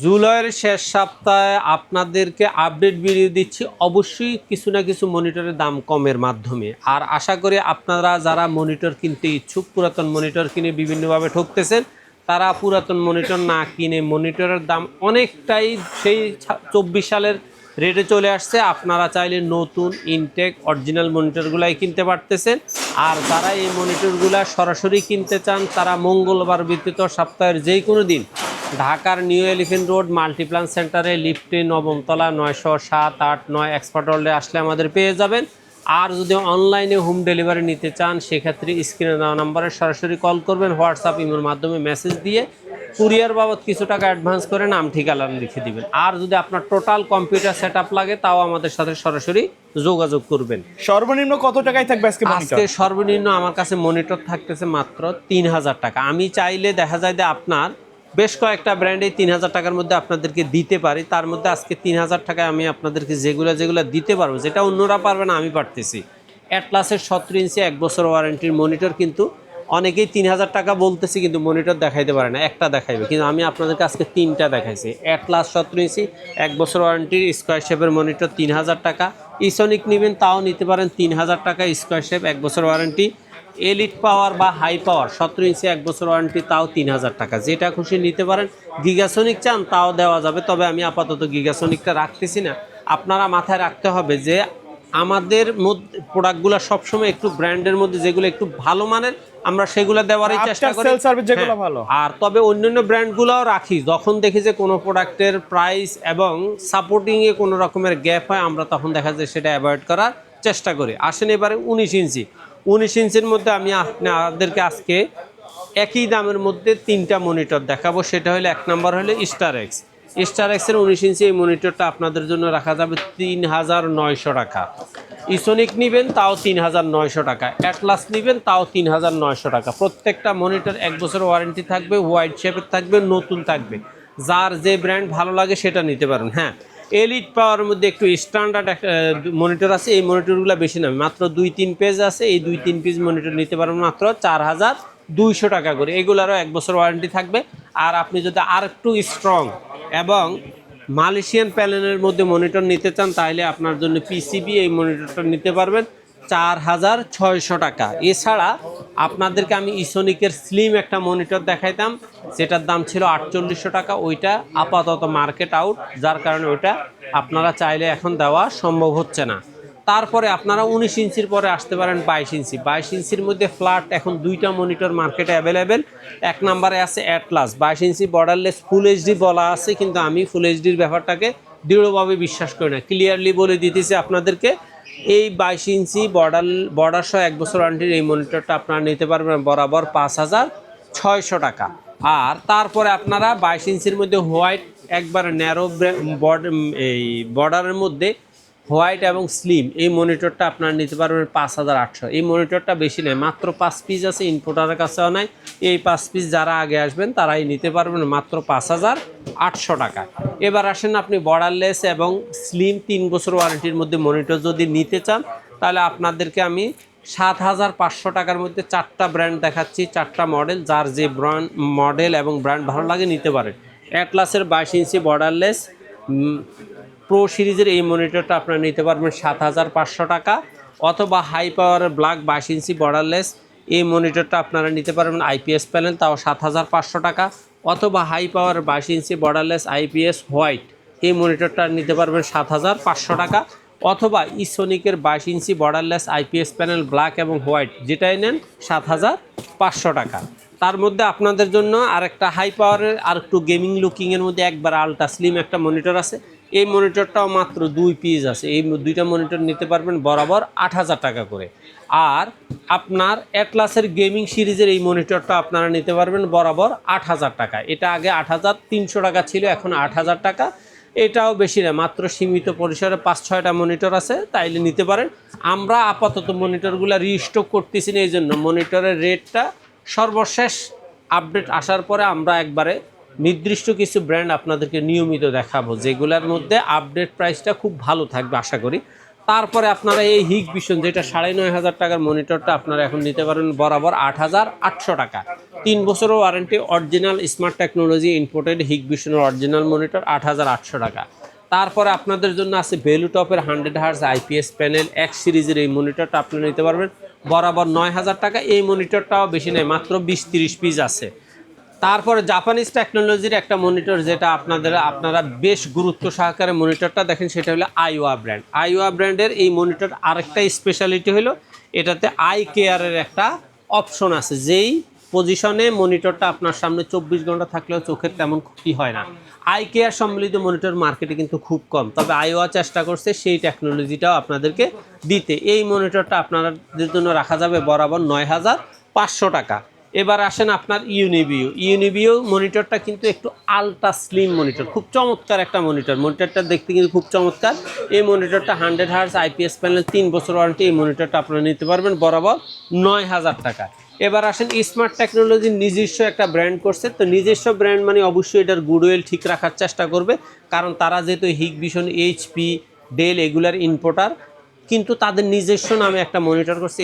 জুলাইয়ের শেষ সপ্তাহে আপনাদেরকে আপডেট ভিডিও দিচ্ছি, অবশ্যই কিছু না কিছু মনিটরের দাম কমের মাধ্যমে। আর আশা করি আপনারা যারা মনিটর কিনতে ইচ্ছুক, পুরাতন মনিটর কিনে বিভিন্নভাবে ঠকতেছেন, তারা পুরাতন মনিটর না কিনে মনিটরের দাম অনেকটাই সেই 24 সালের রেটে চলে আসছে। আপনারা চাইলে নতুন ইনটেক অরিজিনাল মনিটরগুলাই কিনতে পারতেছেন। আর যারা এই মনিটরগুলো সরাসরি কিনতে চান, তারা মঙ্গলবার ব্যতীত সপ্তাহের যে কোনো দিন ঢাকার নিউ এলিফেন্ট রোড মাল্টিপ্লান সেন্টারে লিফটে 9ম তলা 907, 8, 9 এক্সপার্ট ওয়ার্ল্ডে আসলে আমাদের পেয়ে যাবেন। আর যদি অনলাইনে হোম ডেলিভারি নিতে চান, সেক্ষেত্রে স্ক্রিনে দেওয়া নাম্বারে সরাসরি কল করবেন, হোয়াটসঅ্যাপ ইমের মাধ্যমে মেসেজ দিয়ে কুরিয়ার বাবদ কিছু টাকা অ্যাডভান্স করে নাম ঠিকানা লিখে দিবেন। আর যদি আপনার টোটাল কম্পিউটার সেট লাগে, তাও আমাদের সাথে সরাসরি যোগাযোগ করবেন। সর্বনিম্ন কত টাকায় থাকবে আজকে সর্বনিম্ন আমার কাছে মনিটর থাকতেছে মাত্র 3000 টাকা। আমি চাইলে দেখা যায় যে আপনার বেশ কয়েকটা ব্র্যান্ডে 3000 টাকার মধ্যে আপনাদেরকে দিতে পারি। তার মধ্যে আজকে 3000 টাকায় আমি আপনাদেরকে যেগুলো দিতে পারবো, যেটা অন্যরা পারবে না, আমি পারতেছি। অ্যাটলাসের 17 ইঞ্চি 1 বছর ওয়ারেন্টির মনিটর, কিন্তু অনেকেই 3000 টাকা বলতেছি কিন্তু মনিটর দেখাইতে পারে না, একটা দেখাইবে, কিন্তু আমি আপনাদেরকে আজকে 3টা দেখাইছি। অ্যাটলাস 17 ইঞ্চি 1 বছর ওয়ারেন্টির স্কোয়ার শেপের মনিটর 3000 টাকা। ইসোনিক নেবেন তাও নিতে পারেন 3000 টাকা, স্কোয়ার শেপ 1 বছর ওয়ারেন্টি। এলিট পাওয়ার বা হাই পাওয়ার 17 ইঞ্চি 1 বছর ওয়ারেন্টি, তাও 3000 টাকা। যেটা খুশি নিতে পারেন। গিগাসনিক চান তাও দেওয়া যাবে, তবে আমি আপাতত গিগাসনিকটা রাখতেছি না। আপনারা মাথায় রাখতে হবে যে আমাদের মধ্যে প্রোডাক্টগুলো সবসময় একটু ব্র্যান্ডের মধ্যে, যেগুলো একটু ভালো মানের, আমরা সেগুলো দেওয়ারই চেষ্টা করি। আর তবে অন্যান্য ব্র্যান্ডগুলোও রাখি। যখন দেখি যে কোনো প্রোডাক্টের প্রাইস এবং সাপোর্টিংয়ে কোনো রকমের গ্যাপ হয়, আমরা তখন দেখা যায় সেটা অ্যাভয়েড করার চেষ্টা করি। আসেন এবারে 19 ইঞ্চির মধ্যে আমি আপনাদেরকে আজকে একই দামের মধ্যে 3টা মনিটর দেখাবো। সেটা হলো, 1 নম্বর হলো স্টার এক্সের 19 ইঞ্চি এই মনিটরটা আপনাদের জন্য রাখা যাবে 3900 টাকা। ইসোনিক নেবেন তাও 3900 টাকা, অ্যাটলাস নেবেন তাও 3900 টাকা। প্রত্যেকটা মনিটর 1 বছর ওয়ারেন্টি থাকবে, হোয়াইট শেপের থাকবে, নতুন থাকবে। যার যে ব্র্যান্ড ভালো লাগে সেটা নিতে পারেন। হ্যাঁ, এলিট পাওয়ার মধ্যে একটু স্ট্যান্ডার্ড মনিটর আছে। এই মনিটরগুলো বেশি না, মাত্র 2-3 পেজ আছে। এই 2-3 পিস মনিটর নিতে পারবেন মাত্র 4200 টাকা করে। এগুলারও 1 বছর ওয়ারেন্টি থাকবে। আর আপনি যদি আর একটু স্ট্রং এবং মালয়েশিয়ান প্যানেলের মধ্যে মনিটর নিতে চান, তাহলে আপনার জন্য পিসিবি এই মনিটরটা নিতে পারবেন 4600 টাকা। এছাড়া আপনাদেরকে আমি ইসোনিকের স্লিম একটা মনিটর দেখাইতাম, যেটার দাম ছিল 4800 টাকা। ওইটা আপাতত মার্কেট আউট, যার কারণে ওইটা আপনারা চাইলে এখন দেওয়া সম্ভব হচ্ছে না। তারপরে আপনারা 19 ইঞ্চির পরে আসতে পারেন 22 ইঞ্চির মধ্যে ফ্ল্যাট এখন 2টা মনিটর মার্কেটে অ্যাভেলেবেল। 1 নম্বরে আছে Atlas 22 inch borderless full HD বলা আছে, কিন্তু আমি ফুল এইচডির ব্যাপারটাকে দৃঢ়ভাবে বিশ্বাস করি না। ক্লিয়ারলি বলে দিতেছি আপনাদেরকে, এই 22 ইঞ্চি বর্ডার সহ 1 বছর ওয়ারেন্টির এই মনিটরটা আপনারা নিতে পারবেন বরাবর 5600 টাকা। আর তারপরে আপনারা 22 ইঞ্চির মধ্যে হোয়াইট একবারে ন্যারো এই বর্ডারের মধ্যে হোয়াইট এবং স্লিম এই মনিটরটা আপনারা নিতে পারবেন 5800। এই মনিটরটা বেশি নেই, মাত্র 5 পিস আছে, ইনপোর্টারের কাছেও নাই। এই 5 পিস যারা আগে আসবেন তারাই নিতে পারবেন মাত্র 5800 টাকা। এবার আসেন আপনি বর্ডারলেস এবং স্লিম 3 বছর ওয়ারেন্টির মধ্যে মনিটর যদি নিতে চান, তাহলে আপনাদেরকে আমি 7500 টাকার মধ্যে 4টা ব্র্যান্ড দেখাচ্ছি, 4টা মডেল। যার যে ব্র্যান্ড মডেল এবং ব্র্যান্ড ভালো লাগে নিতে পারেন। অ্যাটলাসের 22 ইঞ্চি বর্ডারলেস প্রো সিরিজের এই মনিটরটা আপনারা নিতে পারবেন 7500 টাকা। অথবা হাই পাওয়ারের ব্ল্যাক 22 ইঞ্চি বর্ডারলেস এই মনিটরটা আপনারা নিতে পারবেন আইপিএস প্যানেল, তাও 7500 টাকা। অথবা high power 22 inch borderless IPS white এই মনিটরটা নিতে পারবেন 7500 টাকা। অথবা ইসোনিকের 22 inch borderless IPS panel black এবং হোয়াইট, যেটাই নেন 7500 টাকা। তার মধ্যে আপনাদের জন্য আরেকটা হাই পাওয়ারের আর একটু গেমিং লুকিংয়ের মধ্যে একবার আলট্রা স্লিম একটা মনিটর আছে। এই মনিটরটাও মাত্র 2 পিস আছে। এই 2টা মনিটর নিতে পারবেন বরাবর 8000 টাকা করে। আর আপনার অ্যাটলাসের গেমিং সিরিজের এই মনিটরটা আপনারা নিতে পারবেন বরাবর 8000 টাকা। এটা আগে 8300 টাকা ছিল, এখন 8000 টাকা। এটাও বেশি না, মাত্র সীমিত পরিসরে 5-6টা মনিটর আছে, তাইলে নিতে পারেন। আমরা আপাতত মনিটরগুলো রিস্টক করতেছি না, এই জন্য মনিটরের রেটটা সর্বশেষ আপডেট আসার পরে আমরা একবারে নির্দিষ্ট কিছু ব্র্যান্ড আপনাদেরকে নিয়মিত দেখাবো, যেগুলোর মধ্যে আপডেট প্রাইসটা খুব ভালো থাকবে আশা করি। তারপরে আপনারা এই হিগ ভিশন যেটা 9,500 টাকার মনিটরটা আপনারা এখন নিতে পারেন বরাবর 8,800 টাকা। 3 বছরের warranty, original smart technology imported হিগ ভিশনের অরিজিনাল মনিটর 8,800 টাকা। তারপরে আপনাদের জন্য আছে ভ্যালুটপের 100 হার্জ আইপিএস প্যানেল এক্স সিরিজের এই মনিটরটা আপনারা নিতে পারবেন বরাবর 9,000 টাকা। এই মনিটরটাও বেশি নেই, মাত্র 20-30 পিস আছে। তারপরে জাপানিজ টেকনোলজির একটা মনিটর যেটা আপনারা বেশ গুরুত্ব সহকারে মনিটরটা দেখেন, সেটা হলো আইওয়া ব্র্যান্ড। আইওয়া ব্র্যান্ডের এই মনিটর আরেকটা স্পেশালিটি হলো এটাতে আই কেয়ারের একটা অপশন আছে, যেই পজিশনে মনিটরটা আপনার সামনে 24 ঘন্টা থাকলেও চোখের তেমন ক্ষতি হয় না। আই কেয়ার সম্মিলিত মনিটর মার্কেটে কিন্তু খুব কম, তবে আইওয়া চেষ্টা করছে সেই টেকনোলজিটাও আপনাদেরকে দিতে। এই মনিটরটা আপনাদের জন্য রাখা যাবে বরাবর 9,500 টাকা। এবার আসেন আপনার ইউনিবিও মনিটরটা কিন্তু একটু আলট্রা স্লিম মনিটর, খুব চমৎকার একটা মনিটরটা দেখতে কিন্তু খুব চমৎকার। এই মনিটরটা 100 হার্জ আইপিএস প্যানেল 3 বছর ওয়ারেন্টি। এই মনিটরটা আপনারা নিতে পারবেন বরাবর 9,000 টাকা। এবার আসেন স্মার্ট টেকনোলজির নিজস্ব একটা ব্র্যান্ড করছে, তো নিজস্ব ব্র্যান্ড মানে অবশ্যই এটার গুডউইল ঠিক রাখার চেষ্টা করবে, কারণ তারা যেহেতু হিগ ভিশন, এইচপি, ডেল এগুলার ইম্পোর্টার, কিন্তু তাদের নিজস্ব নামে একটা মনিটর করছে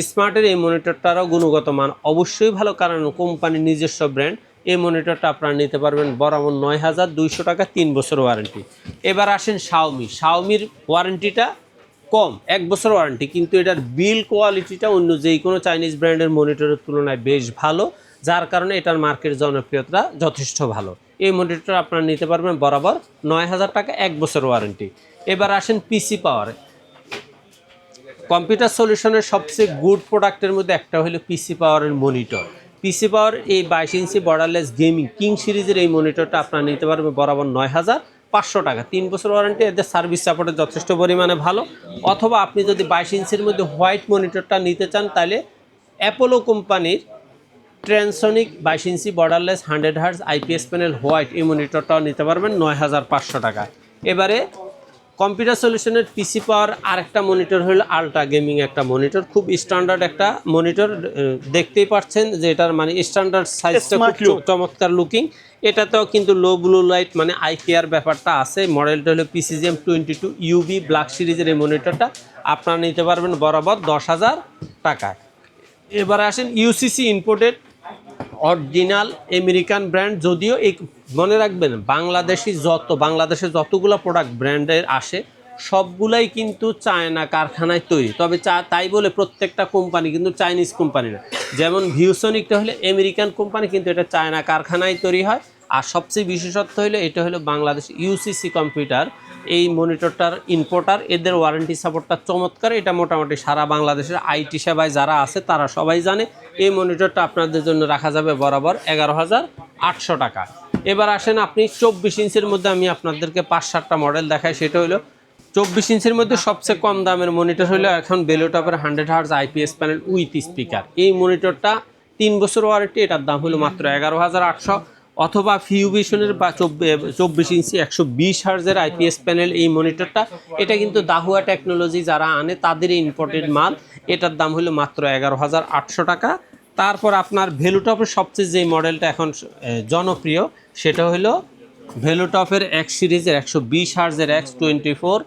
স্মার্টের। এই মনিটরটারও গুণগত মান অবশ্যই ভালো, কারণ কোম্পানির নিজস্ব ব্র্যান্ড। এই মনিটরটা আপনারা নিতে পারবেন বরাবর 9,200 টাকা, 3 বছর ওয়ারেন্টি। এবার আসেন শাওমির ওয়ারেন্টিটা কম, 1 বছর ওয়ারেন্টি, কিন্তু এটার বিল কোয়ালিটিটা অন্য যেই কোনো চাইনিজ ব্র্যান্ডের মনিটরের তুলনায় বেশ ভালো, যার কারণে এটার মার্কেট জনপ্রিয়তা যথেষ্ট ভালো। এই মনিটর আপনারা নিতে পারবেন বরাবর 9,000 টাকা, 1 বছর ওয়ারেন্টি। এবার আসেন পিসি পাওয়ার। কম্পিউটার সলিউশনের সবচেয়ে গুড প্রোডাক্টের মধ্যে একটা হলো পিসি পাওয়ারের মনিটর। পিসি পাওয়ার এই 22 ইঞ্চি বর্ডারলেস গেমিং কিং সিরিজের এই মনিটরটা আপনারা নিতে পারবেন বরাবর 9,500 টাকা, 3 বছর ওয়ারেন্টি। এদের সার্ভিস সাপোর্টে যথেষ্ট পরিমাণে ভালো। অথবা আপনি যদি 22 ইঞ্চির মধ্যে হোয়াইট মনিটরটা নিতে চান, তাহলে অ্যাপোলো কোম্পানির ট্রান্সনিক 22 inch borderless 100 hertz IPS panel white এই মনিটরটাও নিতে পারবেন 9,500 টাকা। এবারে কম্পিউটার সলিউশনের পিসি পাওয়ার আরেকটা মনিটর হলো আলট্রা গেমিং একটা মনিটর, খুব স্ট্যান্ডার্ড একটা মনিটর। দেখতেই পাচ্ছেন যে এটার মানে স্ট্যান্ডার্ড সাইজটা খুব চমৎকার লুকিং। এটাতেও কিন্তু লো ব্লু লাইট মানে আই কেয়ার ব্যাপারটা আছে। মডেলটা হলো PCGM 22 UB ব্ল্যাক সিরিজের এই মনিটরটা আপনারা নিতে পারবেন বরাবর 10,000 টাকায়। এবার আসেন UCC imported original American brand. যদিও এই মনে রাখবেন, বাংলাদেশে যতগুলো প্রোডাক্ট ব্র্যান্ডের আসে সবগুলাই কিন্তু চায়না কারখানায় তৈরি, তবে তাই বলে প্রত্যেকটা কোম্পানি কিন্তু চাইনিজ কোম্পানি না। যেমন ভিউসনিকটা হলে আমেরিকান কোম্পানি, কিন্তু এটা চায়না কারখানায় তৈরি হয়। আর সবচেয়ে বিশেষত্ব হলো এটা হলো বাংলাদেশ ইউসিসি কম্পিউটার এই মনিটরটার ইম্পোর্টার। এদের ওয়ারেন্টি সাপোর্টটা চমৎকার। এটা মোটামুটি সারা বাংলাদেশের আইটি সেবায় যারা আছে তারা সবাই জানে। এই মনিটরটা আপনাদের জন্য রাখা যাবে বরাবর 11,800 টাকা। এবার আসেন আপনি 24 ইঞ্চির মধ্যে আমি আপনাদেরকে 5-7টা মডেল দেখাই। সেটা হলো 24 ইঞ্চির মধ্যে সবচেয়ে কম দামের মনিটর হলো এখন ভ্যালুটপের 100 hertz IPS panel with speaker. এই মনিটরটা 3 বছর ওয়ারেন্টি, এটার দাম হলো মাত্র 11,800। অথবা ফিউভিশনের বা 24 ইঞ্চি 120 হার্জের আইপিএস প্যানেল এই মনিটরটা, এটা কিন্তু দাহুয়া টেকনোলজি যারা আনে তাদের ইম্পোর্টেড মাল। এটার দাম হলো মাত্র 11,800 টাকা। তারপর আপনার ভ্যালুটপের সবচেয়ে যে মডেলটা এখন জনপ্রিয় সেটা হলো ভ্যালুটপের এক্স সিরিজের 120 হার্জের X24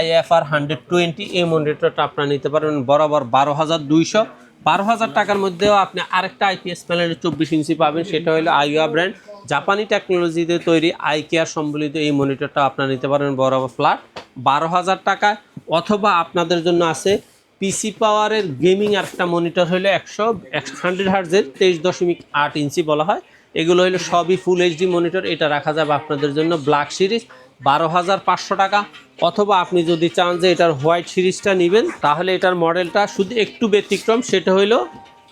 IFR 120। এই মনিটরটা আপনারা নিতে পারবেন বরাবর 12,200। 12,000 টাকার মধ্যেও আপনি আরেকটা আইপিএস প্যানেলের 24 ইঞ্চি পাবেন, সেটা হলো আইওয়া ব্র্যান্ড জাপানি টেকনোলজিতে তৈরি আই কেয়ার সম্বলিত এই মনিটরটা আপনারা নিতে পারবেন বরাবর ফ্ল্যাট 12,000 টাকায়। অথবা আপনাদের জন্য আছে পিসি পাওয়ারের গেমিং আরেকটা মনিটর হলো 100 হার্জের 23.8 ইঞ্চি বলা হয়। এগুলো হলো সবই ফুল এইচডি মনিটর। এটা রাখা যাবে আপনাদের জন্য ব্ল্যাক সিরিজ 12,500 টাকা। অথবা আপনি যদি চান যে এটার হোয়াইট সিরিজটা নেবেন, তাহলে এটার মডেলটা শুধু একটু ব্যতিক্রম, সেটা হলো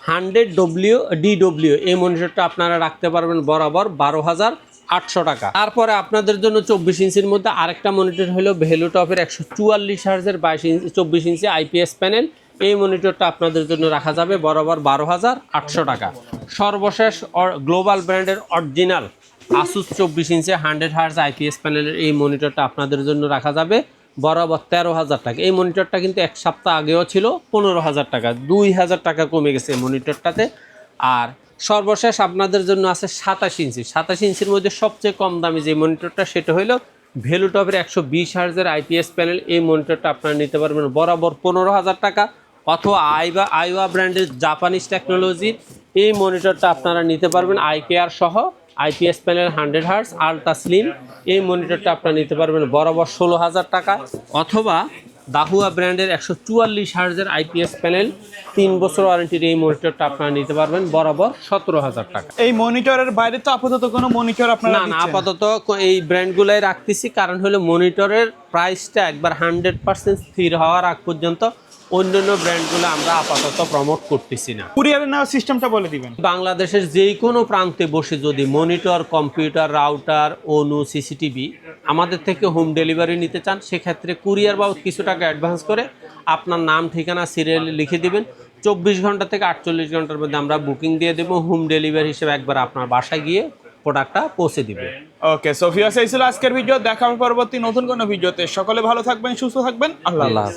100DW। এই মনিটরটা আপনারা রাখতে পারবেন বরাবর 12,800 টাকা। তারপরে আপনাদের জন্য 24 ইঞ্চির মধ্যে আরেকটা মনিটর হলো ভ্যালুটপের 144 হার্জের 24 ইঞ্চি আইপিএস প্যানেল। এই মনিটরটা আপনাদের জন্য রাখা যাবে বরাবর 12,800 টাকা। সর্বশেষ গ্লোবাল ব্র্যান্ডের অরিজিনাল আসুস 24 ইঞ্চি 100 হার্জ আইপিএস প্যানেলের এই মনিটরটা আপনাদের জন্য রাখা যাবে বরাবর 13,000 টাকা। এই মনিটরটা কিন্তু এক সপ্তাহ আগেও ছিল 15,000 টাকা, 2,000 টাকা কমে গেছে এই মনিটরটাতে। আর সর্বশেষ আপনাদের জন্য আছে 27 ইঞ্চি। 27 ইঞ্চির মধ্যে সবচেয়ে কম দামি যে মনিটরটা সেটা হলো ভ্যালুটপের 120 হার্জের আইপিএস প্যানেল, এই মনিটরটা আপনারা নিতে পারবেন বরাবর 15,000 টাকা, অথবা আইওয়া ব্র্যান্ডের জাপানিজ টেকনোলজির এই মনিটরটা আপনারা নিতে পারবেন আইপিআর সহ, IPS panel 100 hertz ultra slim, এই মনিটরটা আপনারা নিতে পারবেন বরাবর 16,000 টাকা, অথবা দাহুয়া ব্র্যান্ডের 144 হার্জের আইপিএস প্যানেল 3 বছর ওয়ারেন্টির এই মনিটরটা আপনারা নিতে পারবেন বরাবর 17,000 টাকা। এই মনিটরের বাইরে তো আপাতত কোনো মনিটর আপনারা না না, দিচ্ছেন? আপাতত এই ব্র্যান্ডগুলাই রাখতেছি, কারণ হলো মনিটরের প্রাইসটা একবার 100% স্থির হওয়ার আগ পর্যন্ত অন্যান্য ব্র্যান্ডগুলো আমরা আপাতত প্রমোট করতেছি না। কুরিয়ারে নেওয়ার সিস্টেমটা বলে দিবেন। বাংলাদেশের যেই কোনো প্রান্তে বসে যদি মনিটর, কম্পিউটার, রাউটার, অনু, সিসিটিভি আমাদের থেকে হোম ডেলিভারি নিতে চান, সেক্ষেত্রে কুরিয়ার বাবদ কিছু টাকা অ্যাডভান্স করে আপনার নাম, ঠিকানা, সিরিয়াল লিখে দিবেন। 24 ঘন্টা থেকে 48 ঘন্টার মধ্যে আমরা বুকিং দিয়ে দেবো, হোম ডেলিভারি হিসেবে একবার আপনার বাসায় গিয়ে প্রোডাক্টটা পৌঁছে দিবে। ওকে, সোফিয়া এই ছিল আজকের ভিডিও। দেখা হবে পরবর্তী নতুন কোনো ভিডিওতে। সকলে ভালো থাকবেন, সুস্থ থাকবেন। আল্লাহ হাফেজ।